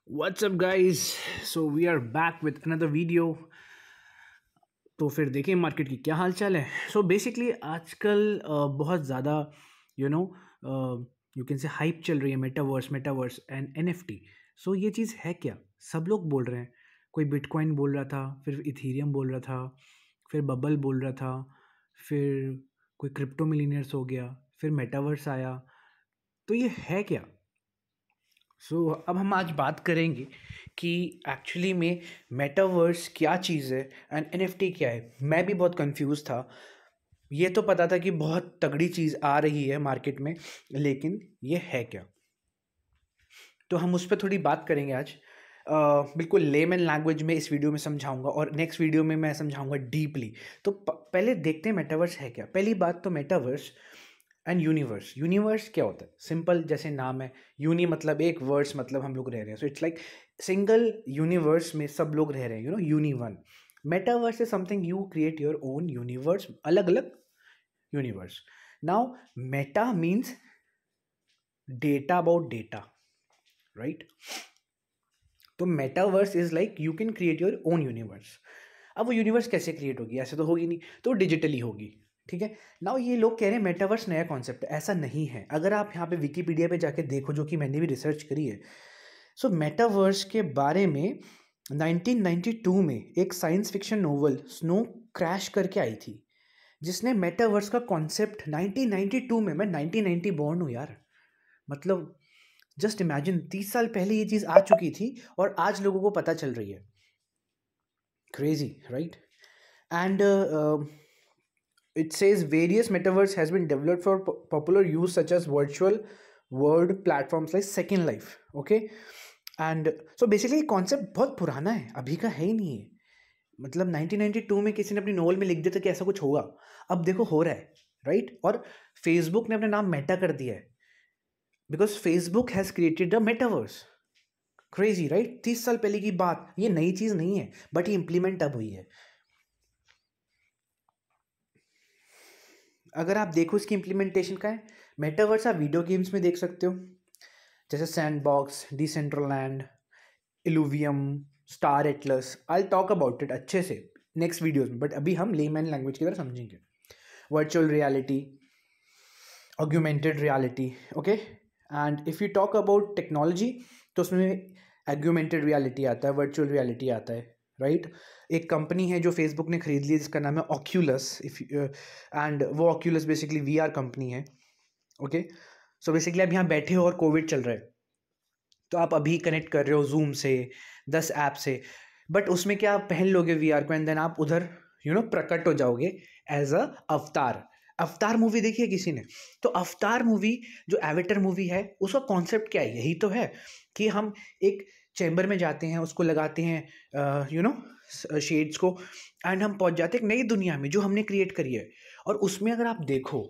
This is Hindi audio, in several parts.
What's up guys? So we are back with another video. तो फिर देखें मार्केट की क्या हाल चाल है. सो बेसिकली आजकल बहुत ज़्यादा you know you can say hype चल रही है मेटावर्स एंड एनएफटी. सो ये चीज़ है क्या? सब लोग बोल रहे हैं. कोई बिटकॉइन बोल रहा था, फिर इथीरियम बोल रहा था, फिर बबल बोल रहा था, फिर कोई क्रिप्टो मिलीनियर्स हो गया, फिर मेटावर्स आया. तो ये है क्या? अब हम आज बात करेंगे कि एक्चुअली में मेटावर्स क्या चीज़ है एंड एनएफटी क्या है. मैं भी बहुत कंफ्यूज था. ये तो पता था कि बहुत तगड़ी चीज़ आ रही है मार्केट में, लेकिन ये है क्या? तो हम उस पर थोड़ी बात करेंगे आज. बिल्कुल लेमन लैंग्वेज में इस वीडियो में समझाऊंगा और नेक्स्ट वीडियो में मैं समझाऊंगा डीपली. तो पहले देखते हैं मेटावर्स है क्या. पहली बात तो मेटावर्स एंड यूनिवर्स क्या होता है? सिंपल जैसे नाम है, यूनि मतलब एक, वर्स मतलब हम लोग रह रहे हैं. So it's like single universe में सब लोग रह रहे हैं, uni one. Metaverse is something you create your own universe, अलग अलग universe. Now meta means data about data, right? तो metaverse is like you can create your own universe. अब वो यूनिवर्स कैसे क्रिएट होगी? ऐसे तो होगी नहीं, तो डिजिटली होगी. ठीक है. नाउ ये लोग कह रहे हैं मेटावर्स नया कॉन्सेप्ट है. ऐसा नहीं है. अगर आप यहाँ पे विकीपीडिया पे जाके देखो, जो कि मैंने भी रिसर्च करी है, सो मेटावर्स के बारे में 1992 में एक science fiction novel snow crash करके आई थी, जिसने मेटावर्स का कॉन्सेप्ट 1992 में, मैं 1990 बॉर्न हूँ यार, मतलब जस्ट इमेजिन 30 साल पहले ये चीज़ आ चुकी थी और आज लोगों को पता चल रही है. Crazy, right? And it says various metaverse has been developed for popular use such as virtual world platforms like Second Life. Okay. And so basically concept बहुत पुराना है, अभी का है ही नहीं है. मतलब 1992 में किसी ने अपनी नोवेल में लिख दिया था कि ऐसा कुछ होगा. अब देखो हो रहा है, राइट? और फेसबुक ने अपना नाम मेटा कर दिया है because Facebook has created the metaverse. Crazy, right? 30 साल पहले की बात, ये नई चीज़ नहीं है, बट ये इम्प्लीमेंट अब हुई है. अगर आप देखो इसकी इम्प्लीमेंटेशन का है, मेटावर्स आप वीडियो गेम्स में देख सकते हो, जैसे sandbox, Decentraland, Illuvium, star Atlas. I talk about it अच्छे से नेक्स्ट वीडियोज में, बट अभी हम लेमैन लैंग्वेज की तरह समझेंगे. Virtual reality, augmented reality. Okay. And if you talk about technology, तो उसमें ऑग्यूमेंटेड रियलिटी आता है, वर्चुअल रियलिटी आता है, राइट? एक कंपनी है जो फेसबुक ने खरीद ली, जिसका नाम है ऑक्यूलस. एंड वो ऑक्यूलस बेसिकली वीआर कंपनी है. ओके. सो बेसिकली आप यहाँ बैठे हो और कोविड चल रहा है, तो आप अभी कनेक्ट कर रहे हो जूम से, 10 ऐप से, बट उसमें क्या आप पहन लोगे वीआर को एंड देन आप उधर प्रकट हो जाओगे एज अ अवतार. अवतार मूवी देखी है किसी ने? तो अवतार मूवी, जो एवेटर मूवी है, उसका कॉन्सेप्ट क्या है? यही तो है कि हम एक चैम्बर में जाते हैं, उसको लगाते हैं शेड्स को, एंड हम पहुंच जाते हैं एक नई दुनिया में जो हमने क्रिएट करी है. और उसमें अगर आप देखो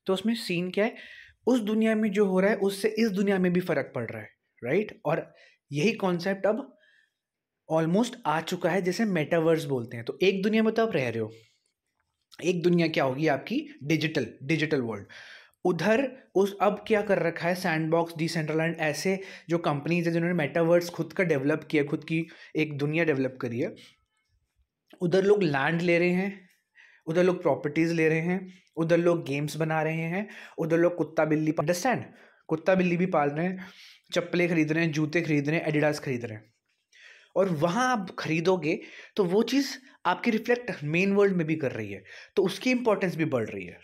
तो उसमें सीन क्या है? उस दुनिया में जो हो रहा है उससे इस दुनिया में भी फर्क पड़ रहा है, राइट? और यही कॉन्सेप्ट अब ऑलमोस्ट आ चुका है, जैसे मेटावर्स बोलते हैं. तो एक दुनिया में तो आप रह रहे हो, एक दुनिया क्या होगी आपकी? Digital world. उधर उस अब क्या कर रखा है सैंडबॉक्स, डिसेंट्रलैंड, ऐसे जो कंपनीज है जिन्होंने मेटावर्स खुद का डेवलप किया, खुद की एक दुनिया डेवलप करी है, उधर लोग लैंड ले रहे हैं, उधर लोग प्रॉपर्टीज ले रहे हैं, उधर लोग गेम्स बना रहे हैं, उधर लोग कुत्ता बिल्ली, अंडरस्टैंड, कुत्ता बिल्ली भी पाल रहे हैं, चप्पलें खरीद रहे हैं, जूते खरीद रहे हैं, एडिडास खरीद रहे हैं. और वहाँ आप खरीदोगे तो वो चीज़ आपकी रिफ्लेक्ट मेन वर्ल्ड में भी कर रही है, तो उसकी इंपॉर्टेंस भी बढ़ रही है.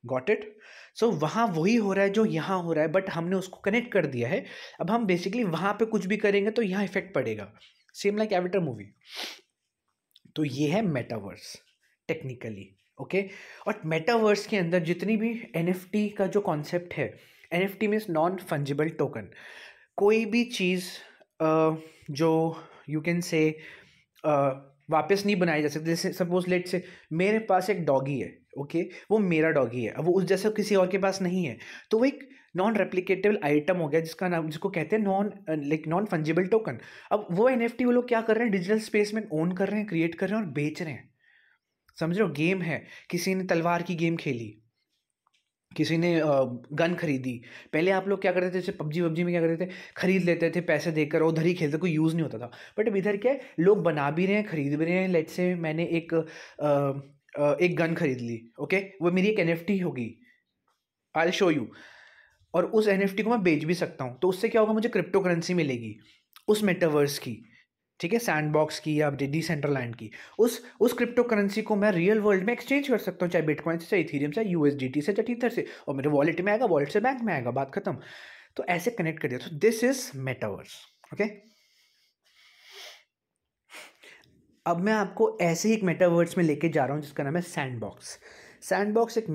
Got it? सो वहाँ वही हो रहा है जो यहाँ हो रहा है, बट हमने उसको कनेक्ट कर दिया है. अब हम बेसिकली वहाँ पे कुछ भी करेंगे तो यहाँ इफेक्ट पड़ेगा, सेम लाइक एवेटर मूवी. तो ये है मेटावर्स टेक्निकली. ओके. और मेटावर्स के अंदर जितनी भी एनएफटी का जो कॉन्सेप्ट है, NFT means non fungible token. कोई भी चीज़ जो यू कैन से वापस नहीं बनाई जा सकती. जैसे सपोज लेट से मेरे पास एक डॉगी है, ओके, वो मेरा डॉगी है, अब वो उस जैसा किसी और के पास नहीं है, तो वो एक नॉन रेप्लिकेटेबल आइटम हो गया, जिसका नाम, जिसको कहते हैं नॉन फंजिबल टोकन. अब वो एनएफटी वो लोग क्या कर रहे हैं? डिजिटल स्पेस में ओन कर रहे हैं, क्रिएट कर रहे हैं और बेच रहे हैं. समझ रहे हो? गेम है, किसी ने तलवार की गेम खेली, किसी ने गन खरीदी। पहले आप लोग क्या करते थे, जैसे पबजी में क्या करते थे, खरीद लेते थे पैसे देकर, उधर ही खेलते, कोई यूज़ नहीं होता था। बट अब इधर क्या है, लोग बना भी रहे हैं, खरीद भी रहे हैं। लेट्स से मैंने एक गन खरीद ली, ओके, वो मेरी एक एनएफटी होगी, आई विल शो यू। और उस एनएफटी को मैं बेच भी सकता हूँ, तो उससे क्या होगा, मुझे क्रिप्टो करेंसी मिलेगी उस मेटावर्स की, ठीक है, सैंडबॉक्स की या डिसेंट्रलैंड की। उस क्रिप्टो करेंसी को मैं रियल वर्ल्ड में एक्सचेंज कर सकता हूँ, चाहे बिटकॉइन से, चाहे इथीरियम से, यूएसडीटी से, चाहे टीथर से, और मेरे वॉलेट में आएगा, वॉलेट से बैंक में आएगा, बात खत्म। तो ऐसे कनेक्ट कर दिया। तो दिस इज मेटावर्स, ओके। अब मैं आपको ऐसे ही एक मेटावर्स में लेके जा रहा हूँ जिसका नाम है सैंडबॉक्स। सैंडबॉक्स एक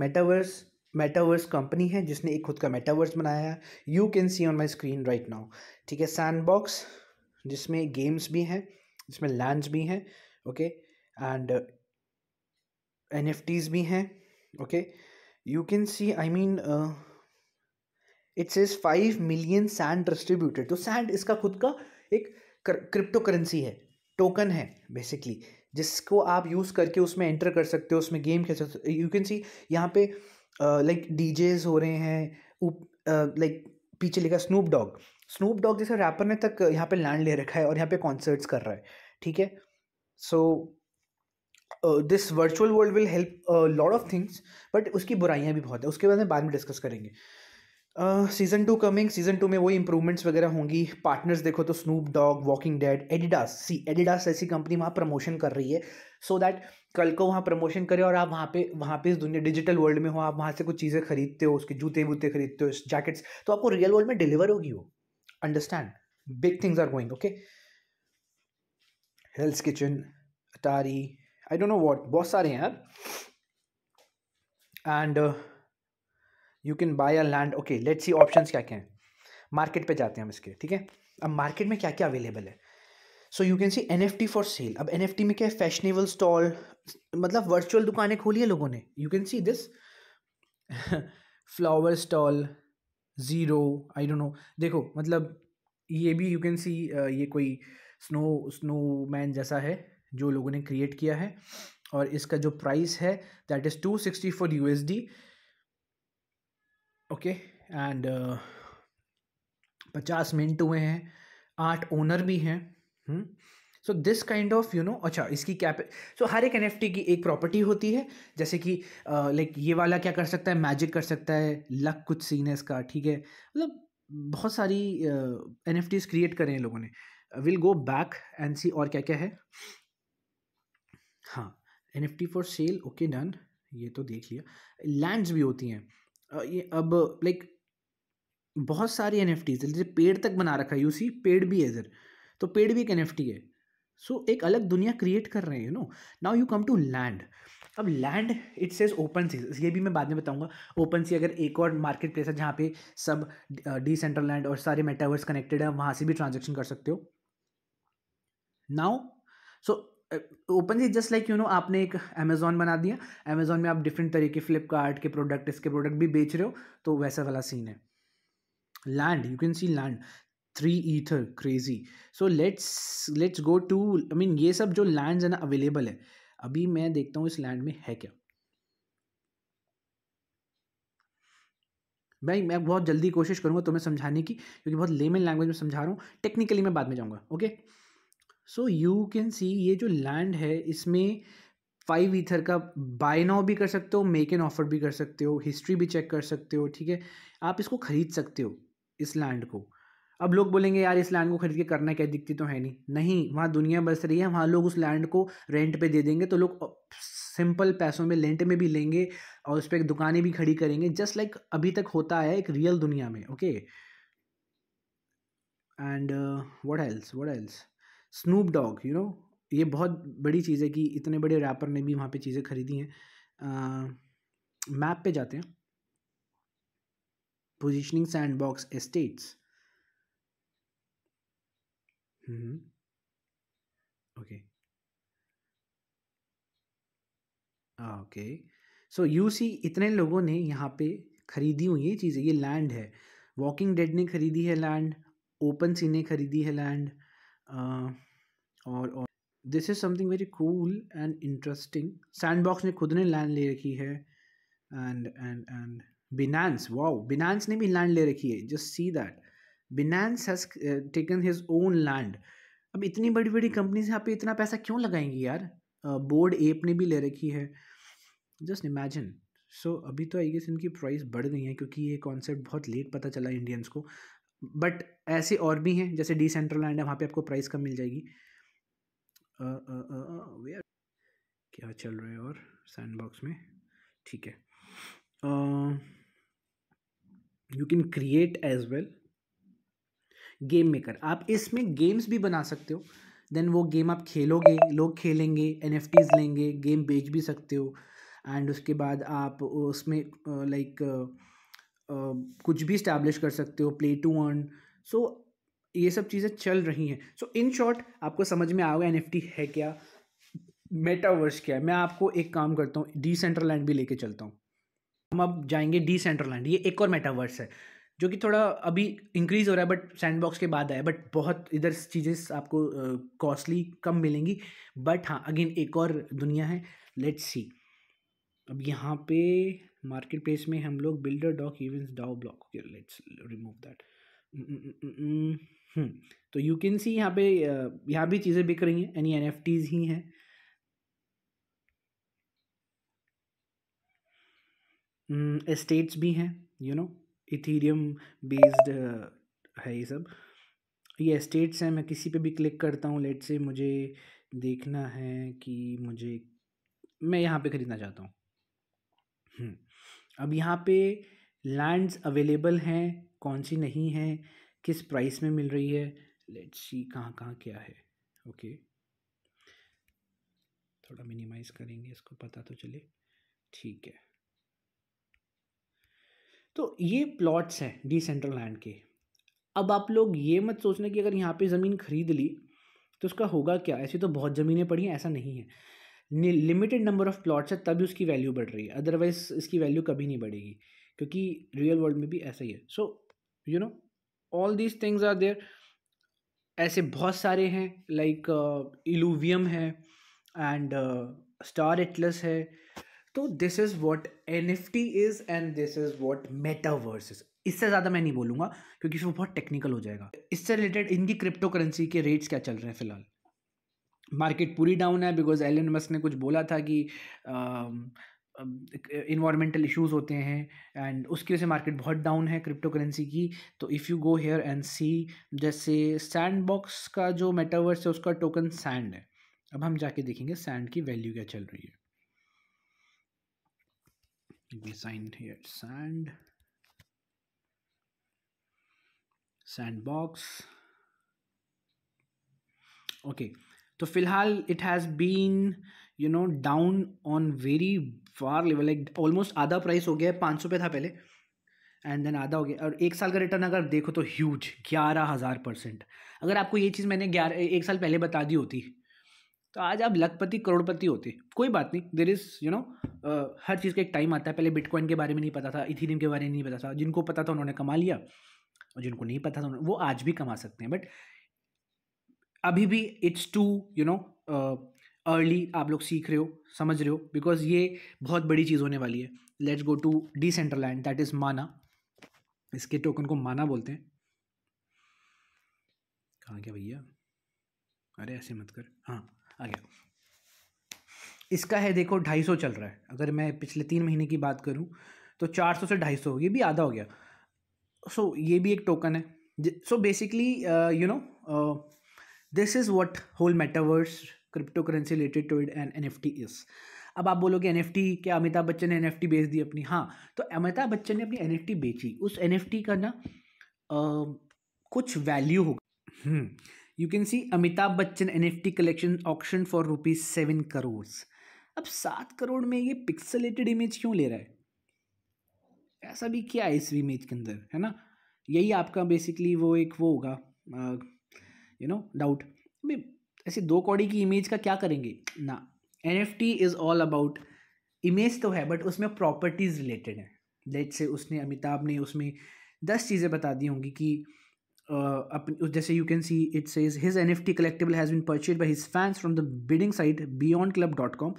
मेटावर्स कंपनी है जिसने एक खुद का मेटावर्स बनाया है। You can C on my screen right now, ठीक है, सैंडबॉक्स, जिसमें गेम्स भी हैं, जिसमें लैंड्स भी हैं, ओके, एंड NFTs भी हैं, okay. You can C, I mean, it says 5 million sand distributed. तो सैंड इसका खुद का एक क्रिप्टो करेंसी है, टोकन है बेसिकली, जिसको आप यूज़ करके उसमें एंटर कर सकते हो, उसमें गेम खेल सकते हो। यू कैन सी यहाँ पे लाइक डीजेज हो रहे हैं, लाइक पीछे लिखा स्नूप डॉग जैसे रैपर ने तक यहाँ पे लैंड ले रखा है और यहाँ पे कॉन्सर्ट्स कर रहा है, ठीक है। So this virtual world will help lot of things, but उसकी बुराइयाँ भी बहुत है, उसके बाद में डिस्कस करेंगे। सीजन 2 कमिंग, सीजन 2 में वही इंप्रूवमेंट्स वगैरह होंगी। पार्टनर्स देखो तो Snoop Dogg, walking dead, Adidas ऐसी कंपनी वहाँ प्रमोशन कर रही है, सो दैट कल को वहाँ प्रमोशन करे और आप वहाँ पे इस दुनिया डिजिटल वर्ल्ड में हो, आप वहाँ से कुछ चीज़ें खरीदते हो, उसके जूते वूते खरीदते हो, जैकेट्स, तो आपको रियल वर्ल्ड में डिलीवर होगी वो। Understand, big things are going, okay. Hell's Kitchen, Atari, I don't know what, बहुत सारे हैं यार। And you can buy a land, okay, let's see options क्या क्या हैं। मार्केट पे जाते हैं हम इसके, ठीक है। अब मार्केट में क्या क्या अवेलेबल है। So you can C NFT for sale. अब NFT में क्या है, फैशनेबल स्टॉल, मतलब वर्चुअल दुकानें खोली है लोगों ने, you can see this flower stall, zero, I don't no, देखो मतलब ये भी यू कैन सी, ये कोई स्नोमैन जैसा है जो लोगों ने क्रिएट किया है, और इसका जो प्राइस है that is 264 USD, okay. And 50 minute हुए हैं, 8 ओनर भी हैं। सो दिस काइंड ऑफ अच्छा, इसकी क्या, सो हर एक NFT की एक प्रॉपर्टी होती है, जैसे कि लाइक ये वाला क्या कर सकता है, मैजिक कर सकता है, लक कुछ सीन है इसका, ठीक है, मतलब बहुत सारी NFTs क्रिएट करे हैं लोगों ने। विल गो बैक एंड सी और क्या क्या है। हाँ, NFT for sale, okay done, ये तो देख लिया। लैंड्स भी होती हैं, ये अब लाइक बहुत सारी NFTs है, जैसे पेड़ तक बना रखा है, यूसी पेड़ भी है इधर, तो पेड़ भी एक NFT है। सो एक अलग दुनिया क्रिएट कर रहे हैं, now you come to land. अब land, it says open sea, ये भी मैं बाद में बताऊंगा। ओपन सी अगर एक और मार्केट प्लेस है जहाँ पे सब डिसेंट्रल लैंड और सारे मेटावर्स कनेक्टेड है, वहाँ से भी ट्रांजेक्शन कर सकते हो। नाउ सो ओपन सी जस्ट लाइक आपने एक अमेजोन बना दिया, अमेजोन में आप डिफरेंट तरीके फ्लिपकार्ट के प्रोडक्ट, इसके प्रोडक्ट भी बेच रहे हो, तो वैसा वाला सीन है। Land, you can see land, 3 ether, crazy. So let's go to, I mean ये सब जो लैंड्स है ना अवेलेबल है, अभी मैं देखता हूँ इस लैंड में है क्या। भाई मैं बहुत जल्दी कोशिश करूँगा तुम्हें समझाने की, क्योंकि बहुत लेमन लैंग्वेज में समझा रहा हूँ, टेक्निकली मैं बाद में जाऊँगा, ओके। सो यू कैन सी ये जो लैंड है इसमें 5 ईथर का बाय नाउ भी कर सकते हो, मेक एन ऑफर भी कर सकते हो, हिस्ट्री भी चेक कर सकते हो, ठीक है। आप इसको खरीद सकते हो, इस लैंड को। अब लोग बोलेंगे यार इस लैंड को खरीद के करना क्या, दिखती तो है नहीं, नहीं, वहाँ दुनिया बस रही है, वहाँ लोग उस लैंड को रेंट पे दे देंगे, तो लोग सिंपल पैसों में रेंट में भी लेंगे और उस पर दुकानें भी खड़ी करेंगे, जस्ट लाइक अभी तक होता है एक रियल दुनिया में, okay. And what else, Snoop Dogg, ये बहुत बड़ी चीज़ है कि इतने बड़े रैपर ने भी वहाँ पे चीज़ें खरीदी हैं। मैप पे जाते हैं, positioning Sandbox estates, okay okay. So you see इतने लोगों ने यहाँ पे खरीदी हुई ये चीज़ें, ये लैंड है। वॉकिंग डेड ने खरीदी है लैंड, ओपन सी ने खरीदी है लैंड, और this is something very cool and interesting. Sandbox ने खुद ने लैंड ले रखी है, एंड बिनांस, वाओ, बिनांस ने भी लैंड ले रखी है, just see that. Binance has taken his own land. अब इतनी बड़ी बड़ी कंपनीज यहाँ पे इतना पैसा क्यों लगाएंगी यार? बोर्ड एप ने भी ले रखी है, जस्ट इमेजिन। सो अभी तो आई गेस इनकी प्राइस बढ़ गई है क्योंकि ये कॉन्सेप्ट बहुत लेट पता चला इंडियंस को, बट ऐसे और भी हैं जैसे डिसेंट्रलैंड है, वहाँ पे आपको प्राइस कम मिल जाएगी। क्या चल रहा है और सैंडबॉक्स में? ठीक है, you can create as well game maker. आप इसमें गेम्स भी बना सकते हो, देन वो गेम आप खेलोगे, लोग खेलेंगे, NFTs लेंगे, गेम बेच भी सकते हो। एंड उसके बाद आप उसमें लाइक कुछ भी इस्टेब्लिश कर सकते हो, प्ले टू अर्न। सो ये सब चीज़ें चल रही हैं। सो इन शॉर्ट आपको समझ में आओगे NFT है क्या, मेटावर्स क्या है। मैं आपको एक काम करता हूँ, डिसेंट्रलैंड भी लेके चलता हूँ। हम अब जाएंगे डिसेंट्रलैंड, ये एक और मेटावर्स है जो कि थोड़ा अभी इंक्रीज हो रहा है, बट सैंडबॉक्स के बाद आया, बट बहुत इधर चीज़ें आपको कॉस्टली कम मिलेंगी। बट हाँ, अगेन एक और दुनिया है, लेट्स सी। अब यहाँ पे मार्केट प्लेस में हम लोग बिल्डर डॉक इवेंट्स डाउ ब्लॉक, लेट्स रिमूव दैट। तो यू कैन सी यहाँ पे यहाँ भी चीज़ें बिक रही हैं, यानी NFTs ही हैं। एस्टेट्स भी हैं, इथीरियम बेस्ड है ये सब। ये एस्टेट्स हैं, मैं किसी पे भी क्लिक करता हूँ, लेट से मुझे देखना है कि मैं यहाँ पे ख़रीदना चाहता हूँ। अब यहाँ पे लैंड्स अवेलेबल हैं, कौन सी नहीं है, किस प्राइस में मिल रही है, लेट्स सी कहाँ कहाँ क्या है। ओके, थोड़ा मिनिमाइज़ करेंगे इसको, पता तो चले। ठीक है, तो ये प्लॉट्स हैं डिसेंट्रलैंड के। अब आप लोग ये मत सोचना कि अगर यहाँ पे ज़मीन खरीद ली तो उसका होगा क्या। ऐसी तो बहुत ज़मीनें पड़ी हैं, ऐसा नहीं है। लिमिटेड नंबर ऑफ प्लॉट्स है, तभी उसकी वैल्यू बढ़ रही है, अदरवाइज इसकी वैल्यू कभी नहीं बढ़ेगी, क्योंकि रियल वर्ल्ड में भी ऐसा ही है। So all these things are there. ऐसे बहुत सारे हैं, लाइक इलूवियम है एंड स्टार एटलस है। तो this is what NFT is and this is what metaverse is. इससे ज़्यादा मैं नहीं बोलूँगा क्योंकि वो बहुत टेक्निकल हो जाएगा। इससे रिलेटेड इनकी क्रिप्टो करेंसी के रेट्स क्या चल रहे हैं फ़िलहाल। मार्केट पूरी डाउन है बिकॉज एलन मस्क ने कुछ बोला था कि इन्वायरमेंटल इश्यूज होते हैं, एंड उसकी वजह से मार्केट बहुत डाउन है क्रिप्टो करेंसी की। तो if you go here and see, जैसे सैंडबॉक्स का जो मेटावर्स है उसका टोकन सैंड है। अब हम जाके देखेंगे सैंड की वैल्यू क्या चल रही है। We signed here sandbox. Okay, तो फिलहाल it has been down on very far level, like almost आधा प्राइस हो गया है। 500 पे था पहले, एंड देन आधा हो गया। और एक साल का रिटर्न अगर देखो तो ह्यूज 11,000%। अगर आपको ये चीज़ मैंने 1 साल पहले बता दी होती तो आज आप लखपति करोड़पति होते। कोई बात नहीं, देर इज़ हर चीज़ का एक टाइम आता है। पहले बिटकॉइन के बारे में नहीं पता था, इथीरियम के बारे में नहीं पता था। जिनको पता था उन्होंने कमा लिया, और जिनको नहीं पता था वो आज भी कमा सकते हैं। बट अभी भी इट्स टू अर्ली। आप लोग सीख रहे हो, समझ रहे हो, बिकॉज ये बहुत बड़ी चीज़ होने वाली है। Let's go to Decentraland, that is MANA. इसके टोकन को माना बोलते हैं। कहाँ गया भैया? अरे ऐसे मत कर, हाँ आ गया। इसका है देखो 250 चल रहा है। अगर मैं पिछले 3 महीने की बात करूँ तो 400 से 250, ये भी आधा हो गया। सो ये भी एक टोकन है। So basically this is what whole metaverse crypto currency related to it and NFT is. अब आप बोलोगे NFT क्या अमिताभ बच्चन ने NFT बेच दी अपनी? हाँ, तो अमिताभ बच्चन ने अपनी NFT बेची, उस NFT का ना कुछ वैल्यू होगा। You can C Amitabh Bachchan NFT collection auction for ₹7 crore. अब 7 करोड़ में ये पिक्सेलेटेड इमेज क्यों ले रहा है? ऐसा भी क्या है इस इमेज के अंदर, है ना? यही आपका बेसिकली वो होगा डाउट। ऐसे 2 कौड़ी की इमेज का क्या करेंगे ना। NFT is all about image तो है, बट उसमें प्रॉपर्टीज रिलेटेड है। लेट से अमिताभ ने उसमें 10 चीज़ें बता दी होंगी कि जैसे you can see it says his NFT collectible has been purchased by his fans from the bidding site beyondclub.com,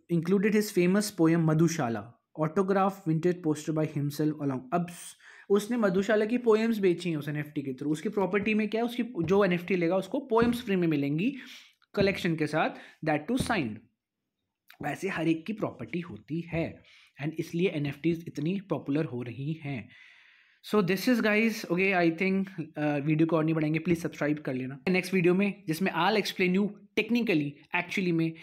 included his famous poem Madhushala. Autograph vintage poster by himself along. अब उसने मधुशाला की पोएम्स बेची हैं उस एनएफटी के थ्रू। उसकी प्रॉपर्टी में क्या है, उसकी जो एनएफटी लेगा उसको पोएम्स फ्री में मिलेंगी कलेक्शन के साथ, दैट टू साइंड। वैसे हर एक की प्रॉपर्टी होती है एंड इसलिए एनएफटीज इतनी पॉपुलर हो रही हैं। So this is guys okay, I think video को और नहीं बढ़ाएंगे, प्लीज सब्सक्राइब कर लेना नेक्स्ट वीडियो में, जिसमें I explain you technically actually में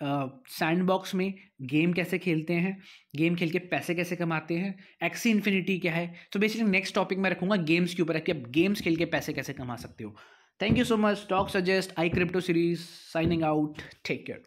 सैंडबॉक्स में गेम कैसे खेलते हैं, गेम खेल के पैसे कैसे कमाते हैं, एक्सी इन्फिनिटी क्या है। तो बेसिकली नेक्स्ट टॉपिक मैं रखूंगा गेम्स के ऊपर कि आप गेम्स खेल के पैसे कैसे कमा सकते हो। Thank you so much. Talk suggest I crypto series signing out, take care.